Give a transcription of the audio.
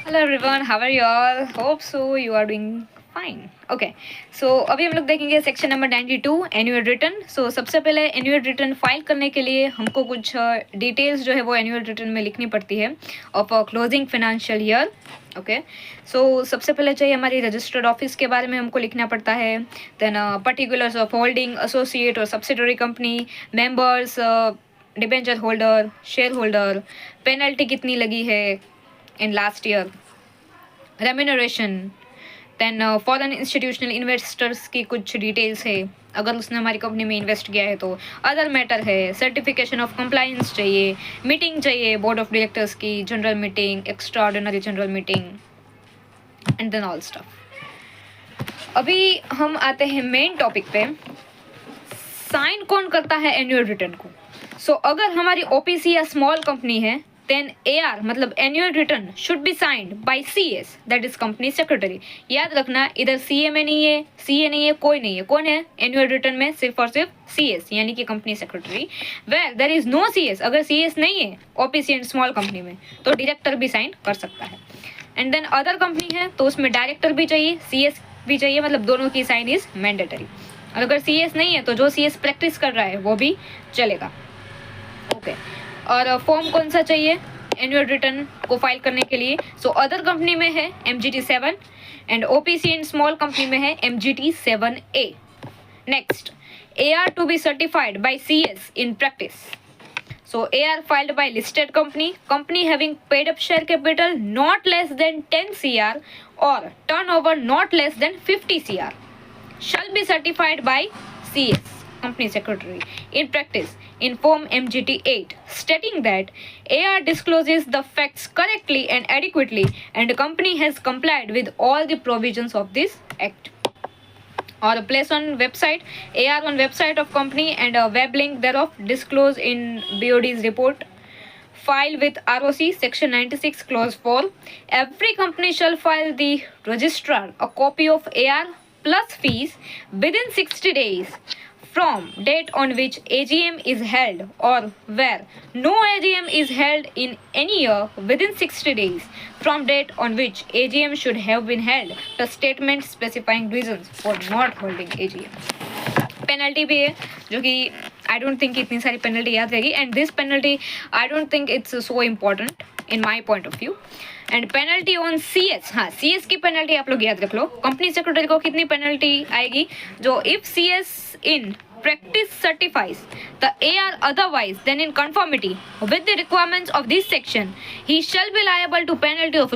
Hello everyone, how are you all? Hope so you are doing fine. Okay, so अभी हम लोग देखेंगे section number 92 annual return. So सबसे पहले annual return file करने के लिए हमको कुछ डिटेल्स जो है वो एनुअल रिटर्न में लिखनी पड़ती है of closing financial year. Okay, so सबसे पहले चाहिए हमारी रजिस्टर्ड ऑफिस के बारे में हमको लिखना पड़ता है. Then particulars of holding, associate और subsidiary company, members, debenture holder, share holder, penalty कितनी लगी है in last year, remuneration. Then foreign institutional investors की कुछ डिटेल्स है, अगर उसने हमारी कंपनी में इन्वेस्ट किया है तो. अदर मैटर है, सर्टिफिकेशन ऑफ कंप्लायंस चाहिए, मीटिंग चाहिए बोर्ड ऑफ डायरेक्टर्स की, general meeting, extraordinary general meeting and then all stuff. अभी हम आते हैं मेन टॉपिक पे. साइन कौन करता है एनुअल रिटर्न को? सो अगर हमारी ओपीसी या स्मॉल कंपनी है then AR मतलब annual return should be signed by CS, that is company secretary. याद रखना, इधर CA में नहीं है, CA नहीं है, कोई नहीं है. कौन है एनुअल रिटर्न में? सिर्फ और सिर्फ CS यानी कि company secretary. Where there is no CS, अगर CS नहीं है OPC एंड स्मॉल कंपनी में तो डायरेक्टर भी साइन कर सकता है. एंड देन अदर कंपनी है तो उसमें डायरेक्टर भी चाहिए, CS भी चाहिए, मतलब दोनों की साइन इज मैंडेटरी. और अगर CS नहीं है तो जो CS प्रैक्टिस कर रहा है वो भी चलेगा. ओके, और फॉर्म कौन सा चाहिए एनुअल रिटर्न को फाइल करने के लिए? सो अदर कंपनी में है MGT 7 and OPC and small company में है MGT 7A. Next, AR to be certified by CS in practice. So AR filed by listed company having paid up share capital not less than 10 CR or turnover not less than 50 CR shall be certified by CS, company secretary, in practice in form MGT 8, stating that AR discloses the facts correctly and adequately and the company has complied with all the provisions of this act. Or place on website, AR on website of company and a web link thereof disclose in BOD's report. File with ROC section 96 clause 4. Every company shall file the registrar a copy of AR plus fees within 60 days from date on which AGM is held, or where no AGM is held in any year within 60 days from date on which AGM should have been held, the statement specifying reasons for not holding AGM. Penalty भी है जो कि I don't think इतनी सारी penalty याद रहेगी. And this penalty I don't think it's so important in my point of view. And penalty on CS, हाँ CS की पेनल्टी आप लोग याद रख लो. कंपनी सेक्रेटरी को कितनी पेनल्टी आएगी? जो if CS in practice certifies the AR otherwise than in conformity with the requirements of this section, he shall be liable to penalty of